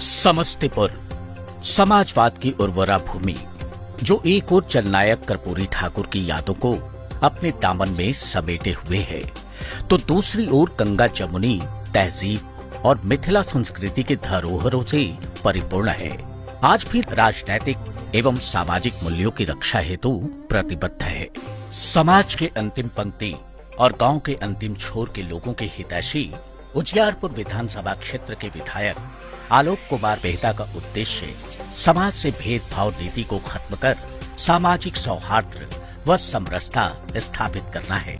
समस्तीपुर समाजवाद की उर्वरा भूमि, जो एक ओर जननायक कर्पूरी ठाकुर की यादों को अपने दामन में समेटे हुए है, तो दूसरी ओर गंगा जमुनी तहजीब और मिथिला संस्कृति के धरोहरों से परिपूर्ण है। आज भी राजनैतिक एवं सामाजिक मूल्यों की रक्षा हेतु प्रतिबद्ध है। समाज के अंतिम पंक्ति और गांव के अंतिम छोर के लोगों के हितैषी उजियारपुर विधानसभा क्षेत्र के विधायक आलोक कुमार मेहता का उद्देश्य समाज से भेदभाव नीति को खत्म कर सामाजिक सौहार्द व समरसता स्थापित करना है।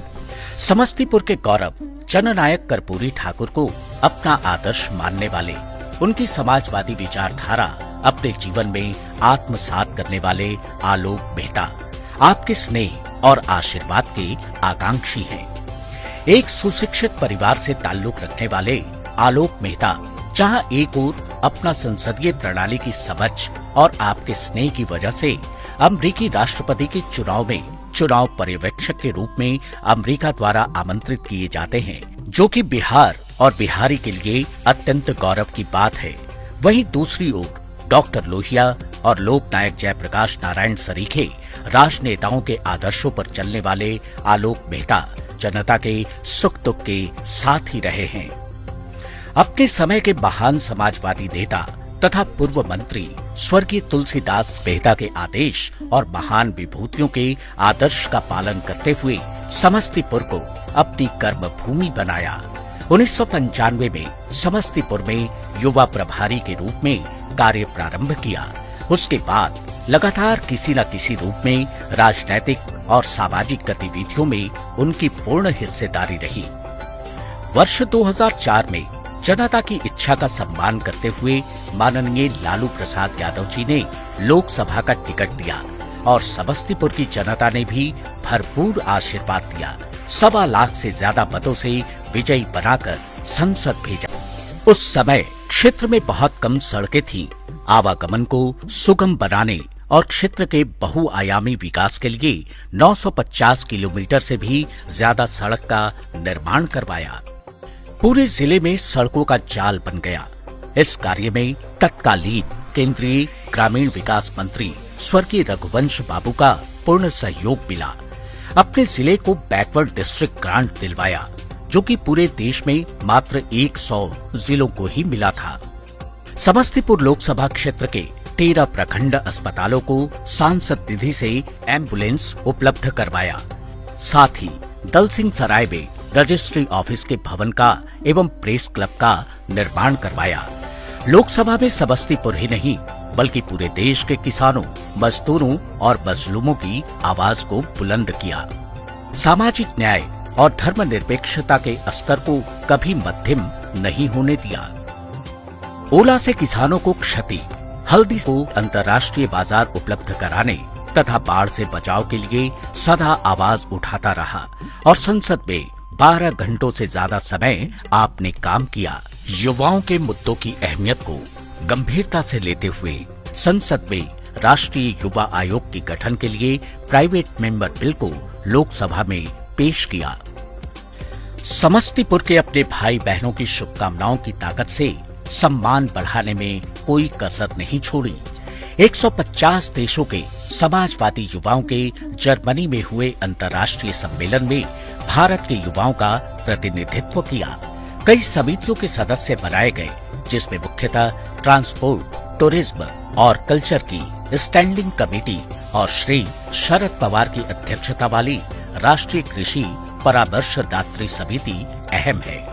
समस्तीपुर के गौरव जननायक कर्पूरी ठाकुर को अपना आदर्श मानने वाले, उनकी समाजवादी विचारधारा अपने जीवन में आत्मसात करने वाले आलोक मेहता आपके स्नेह और आशीर्वाद के आकांक्षी हैं। एक सुशिक्षित परिवार से ताल्लुक रखने वाले आलोक मेहता जहां एक ओर अपना संसदीय प्रणाली की समझ और आपके स्नेह की वजह से अमेरिकी राष्ट्रपति के चुनाव में चुनाव पर्यवेक्षक के रूप में अमेरिका द्वारा आमंत्रित किए जाते हैं, जो कि बिहार और बिहारी के लिए अत्यंत गौरव की बात है। वहीं दूसरी ओर डॉक्टर लोहिया और लोकनायक जयप्रकाश नारायण सरीखे राजनेताओं के आदर्शों पर चलने वाले आलोक मेहता जनता के सुख दुख के साथ ही रहे हैं। अपने समय के महान समाजवादी नेता तथा पूर्व मंत्री स्वर्गीय तुलसीदास मेहता के आदेश और महान विभूतियों के आदर्श का पालन करते हुए समस्तीपुर को अपनी कर्म भूमि बनाया। 1995 में समस्तीपुर में युवा प्रभारी के रूप में कार्य प्रारंभ किया। उसके बाद लगातार किसी न किसी रूप में राजनैतिक और सामाजिक गतिविधियों में उनकी पूर्ण हिस्सेदारी रही। वर्ष 2004 में जनता की इच्छा का सम्मान करते हुए माननीय लालू प्रसाद यादव जी ने लोकसभा का टिकट दिया और समस्तीपुर की जनता ने भी भरपूर आशीर्वाद दिया। 1.25 लाख से ज्यादा मतों से विजयी बनाकर संसद भेजा। उस समय क्षेत्र में बहुत कम सड़कें थीं। आवागमन को सुगम बनाने और क्षेत्र के बहुआयामी विकास के लिए 950 किलोमीटर से भी ज्यादा सड़क का निर्माण करवाया। पूरे जिले में सड़कों का जाल बन गया। इस कार्य में तत्कालीन केंद्रीय ग्रामीण विकास मंत्री स्वर्गीय रघुवंश बाबू का पूर्ण सहयोग मिला। अपने जिले को बैकवर्ड डिस्ट्रिक्ट ग्रांट दिलवाया, जो कि पूरे देश में मात्र 100 जिलों को ही मिला था। समस्तीपुर लोकसभा क्षेत्र के 13 प्रखंड अस्पतालों को सांसद निधि से एम्बुलेंस उपलब्ध करवाया। साथ ही दल सिंह सराय में रजिस्ट्री ऑफिस के भवन का एवं प्रेस क्लब का निर्माण करवाया। लोकसभा में समस्तीपुर ही नहीं बल्कि पूरे देश के किसानों, मजदूरों और मजलूमों की आवाज को बुलंद किया। सामाजिक न्याय और धर्मनिरपेक्षता के स्तर को कभी मध्यम नहीं होने दिया। ओला से किसानों को क्षति, हल्दी को अंतर्राष्ट्रीय बाजार उपलब्ध कराने तथा बाढ़ से बचाव के लिए सदा आवाज उठाता रहा और संसद में 12 घंटों से ज्यादा समय आपने काम किया। युवाओं के मुद्दों की अहमियत को गंभीरता से लेते हुए संसद में राष्ट्रीय युवा आयोग के गठन के लिए प्राइवेट मेंबर बिल को लोकसभा में पेश किया। समस्तीपुर के अपने भाई बहनों की शुभकामनाओं की ताकत से सम्मान बढ़ाने में कोई कसर नहीं छोड़ी। 150 देशों के समाजवादी युवाओं के जर्मनी में हुए अंतर्राष्ट्रीय सम्मेलन में भारत के युवाओं का प्रतिनिधित्व किया। कई समितियों के सदस्य बनाए गए, जिसमें मुख्यतः ट्रांसपोर्ट, टूरिज्म और कल्चर की स्टैंडिंग कमेटी और श्री शरद पवार की अध्यक्षता वाली राष्ट्रीय कृषि परामर्शदात्री समिति अहम है।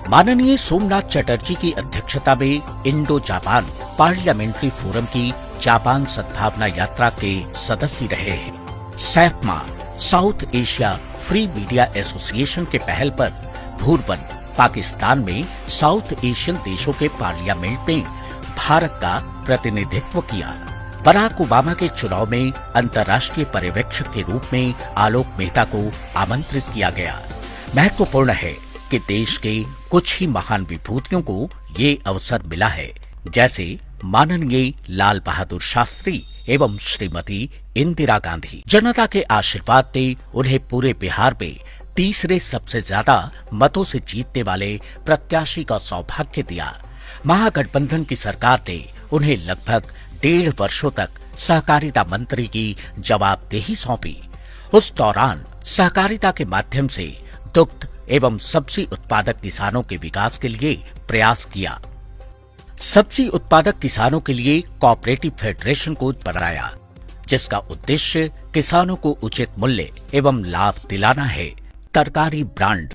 माननीय सोमनाथ चटर्जी की अध्यक्षता में इंडो जापान पार्लियामेंट्री फोरम की जापान सद्भावना यात्रा के सदस्य रहे हैं। SAFMA South Asia free media association के पहल पर भूरबन पाकिस्तान में साउथ एशियन देशों के पार्लियामेंट में भारत का प्रतिनिधित्व किया। बराक ओबामा के चुनाव में अंतर्राष्ट्रीय पर्यवेक्षक के रूप में आलोक मेहता को आमंत्रित किया गया। महत्वपूर्ण है कि देश के कुछ ही महान विभूतियों को ये अवसर मिला है, जैसे माननीय लाल बहादुर शास्त्री एवं श्रीमती इंदिरा गांधी। जनता के आशीर्वाद ने उन्हें पूरे बिहार में तीसरे सबसे ज्यादा मतों से जीतने वाले प्रत्याशी का सौभाग्य दिया। महागठबंधन की सरकार ने उन्हें लगभग 1.5 वर्षों तक सहकारिता मंत्री की जवाबदेही सौंपी। उस दौरान सहकारिता के माध्यम से दुग्ध एवं सब्जी उत्पादक किसानों के विकास के लिए प्रयास किया। सब्जी उत्पादक किसानों के लिए कोऑपरेटिव फेडरेशन को बनाया, जिसका उद्देश्य किसानों को उचित मूल्य एवं लाभ दिलाना है। तरकारी ब्रांड।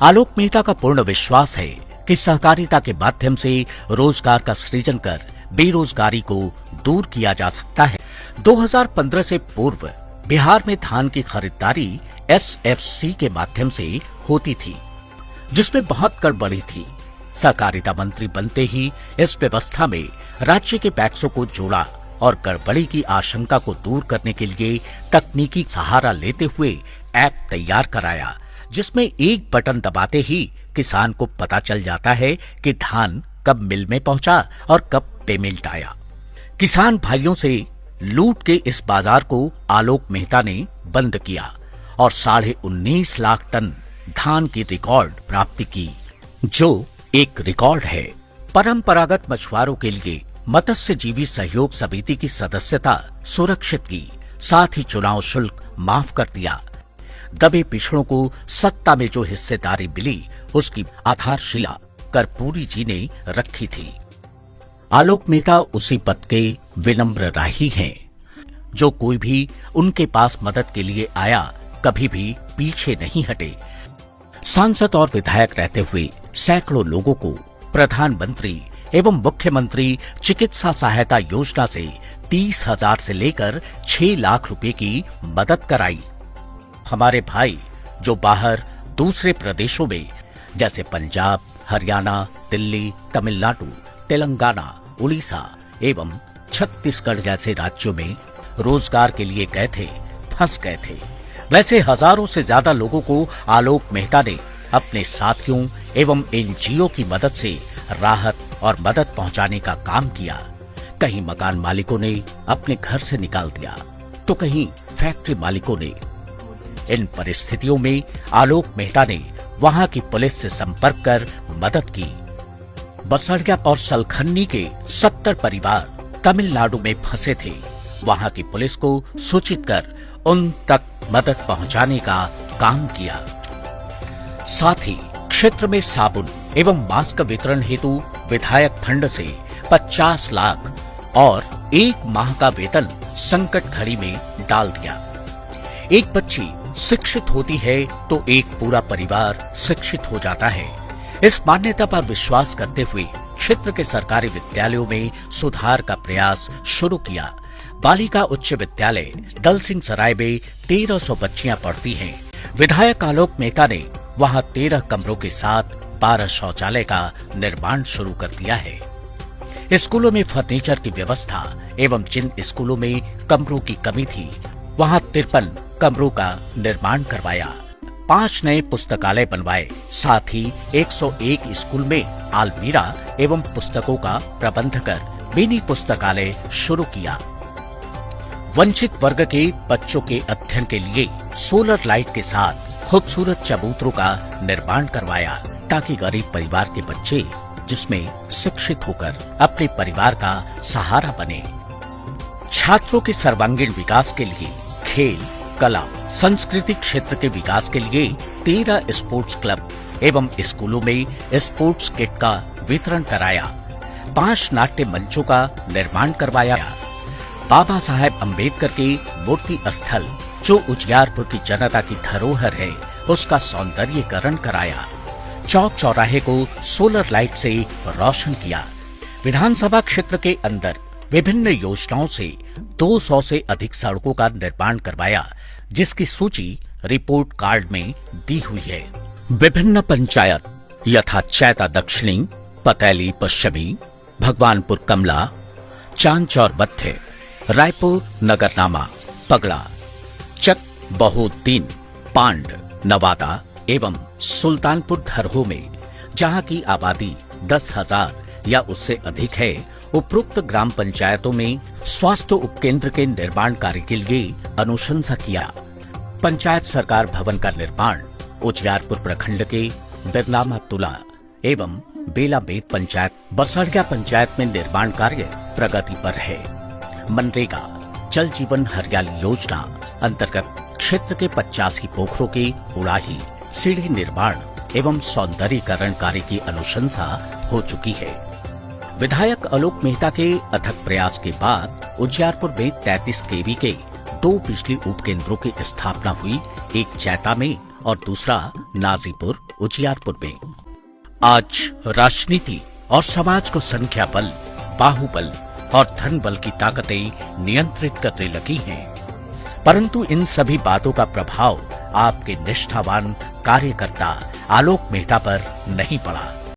आलोक मेहता का पूर्ण विश्वास है कि सहकारिता के माध्यम से रोजगार का सृजन कर बेरोजगारी को दूर किया जा सकता है। 2015 से पूर्व बिहार में धान की खरीदारी SFC के माध्यम से होती थी, जिसमें बहुत गड़बड़ी थी। सहकारिता मंत्री बनते ही इस व्यवस्था में राज्य के पैक्सों को जोड़ा और गड़बड़ी की आशंका को दूर करने के लिए तकनीकी सहारा लेते हुए ऐप तैयार कराया, जिसमें एक बटन दबाते ही किसान को पता चल जाता है कि धान कब मिल में पहुंचा और कब पेमेंट आया। किसान भाइयों से लूट के इस बाजार को आलोक मेहता ने बंद किया और 19.5 लाख टन धान की रिकॉर्ड प्राप्ति की, जो एक रिकॉर्ड है। परंपरागत मछुआरों के लिए मत्स्य जीवी सहयोग समिति की सदस्यता सुरक्षित की, साथ ही चुनाव शुल्क माफ कर दिया। दबे पिछड़ों को सत्ता में जो हिस्सेदारी मिली, उसकी आधारशिला कर्पूरी जी ने रखी थी। आलोक मेहता उसी पद के विनम्र राही हैं, जो कोई भी उनके पास मदद के लिए आया कभी भी पीछे नहीं हटे। सांसद और विधायक रहते हुए सैकड़ों लोगों को प्रधानमंत्री एवं मुख्यमंत्री चिकित्सा सहायता योजना से 30,000 से लेकर 6 लाख रुपए की मदद कराई। हमारे भाई जो बाहर दूसरे प्रदेशों में जैसे पंजाब, हरियाणा, दिल्ली, तमिलनाडु, तेलंगाना, उड़ीसा एवं छत्तीसगढ़ जैसे राज्यों में रोजगार के लिए गए थे, फंस गए थे, वैसे हजारों से ज्यादा लोगों को आलोक मेहता ने अपने साथियों एवं एनजीओ की मदद से राहत और मदद पहुंचाने का काम किया। कहीं मकान मालिकों ने अपने घर से निकाल दिया, तो कहीं फैक्ट्री मालिकों ने। इन परिस्थितियों में आलोक मेहता ने वहां की पुलिस से संपर्क कर मदद की। बसड़िया और सलखन्नी के 70 परिवार तमिलनाडु में फंसे थे। वहां की पुलिस को सूचित कर उन तक मदद पहुंचाने का काम किया। साथ ही क्षेत्र में साबुन एवं मास्क वितरण हेतु विधायक फंड से 50 लाख और 1 माह का वेतन संकट घड़ी में डाल दिया। एक बच्ची शिक्षित होती है तो एक पूरा परिवार शिक्षित हो जाता है। इस मान्यता पर विश्वास करते हुए क्षेत्र के सरकारी विद्यालयों में सुधार का प्रयास शुरू किया। बालिका उच्च विद्यालय दल सिंह सराय में 1300 बच्चियां पढ़ती हैं। विधायक आलोक मेहता ने वहां 13 कमरों के साथ 12 शौचालय का निर्माण शुरू कर दिया है। स्कूलों में फर्नीचर की व्यवस्था एवं जिन स्कूलों में कमरों की कमी थी, वहां 53 कमरों का निर्माण करवाया। 5 नए पुस्तकालय बनवाए। साथ ही 101 स्कूल में अलमीरा एवं पुस्तकों का प्रबंध कर मिनी पुस्तकालय शुरू किया। वंचित वर्ग के बच्चों के अध्ययन के लिए सोलर लाइट के साथ खूबसूरत चबूतरों का निर्माण करवाया, ताकि गरीब परिवार के बच्चे जिसमें शिक्षित होकर अपने परिवार का सहारा बने। छात्रों के सर्वांगीण विकास के लिए खेल, कला, संस्कृति क्षेत्र के विकास के लिए 13 स्पोर्ट्स क्लब एवं स्कूलों में स्पोर्ट्स किट का वितरण कराया। 5 नाट्य मंचों का निर्माण करवाया। बाबा साहेब अम्बेडकर के मूर्ति स्थल जो उजियारपुर की जनता की धरोहर है, उसका सौंदर्यीकरण कराया। चौक चौराहे को सोलर लाइट से रोशन किया। विधानसभा क्षेत्र के अंदर विभिन्न योजनाओं से 200 से अधिक सड़कों का निर्माण करवाया, जिसकी सूची रिपोर्ट कार्ड में दी हुई है। विभिन्न पंचायत यथा चैता दक्षिणी, पतैली पश्चिमी, भगवानपुर कमला, चांचौर मध्य, रायपुर नगरनामा, पगड़ा, चक बहुद्दीन, पांड, नवादा एवं सुल्तानपुर धरहो में जहां की आबादी 10,000 या उससे अधिक है, उपरोक्त ग्राम पंचायतों में स्वास्थ्य उपकेंद्र के निर्माण कार्य के लिए अनुशंसा किया। पंचायत सरकार भवन का निर्माण उजियारपुर प्रखंड के बिरलामा तुला एवं बेलाबेत पंचायत बसड़िया पंचायत में निर्माण कार्य प्रगति पर है। मनरेगा जल जीवन हरियाली योजना अंतर्गत क्षेत्र के 85 पोखरों की उड़ाही, सीढ़ी निर्माण एवं सौंदर्यीकरण कार्य की अनुशंसा हो चुकी है। विधायक आलोक मेहता के अथक प्रयास के बाद उजियारपुर में 33 केवी के 2 बिजली उपकेंद्रों की स्थापना हुई, एक जैता में और दूसरा नाजीपुर उजियारपुर में। आज राजनीति और समाज को संख्या बल, बाहुबल और धन बल की ताकतें नियंत्रित करने लगी हैं, परंतु इन सभी बातों का प्रभाव आपके निष्ठावान कार्यकर्ता आलोक मेहता पर नहीं पड़ा।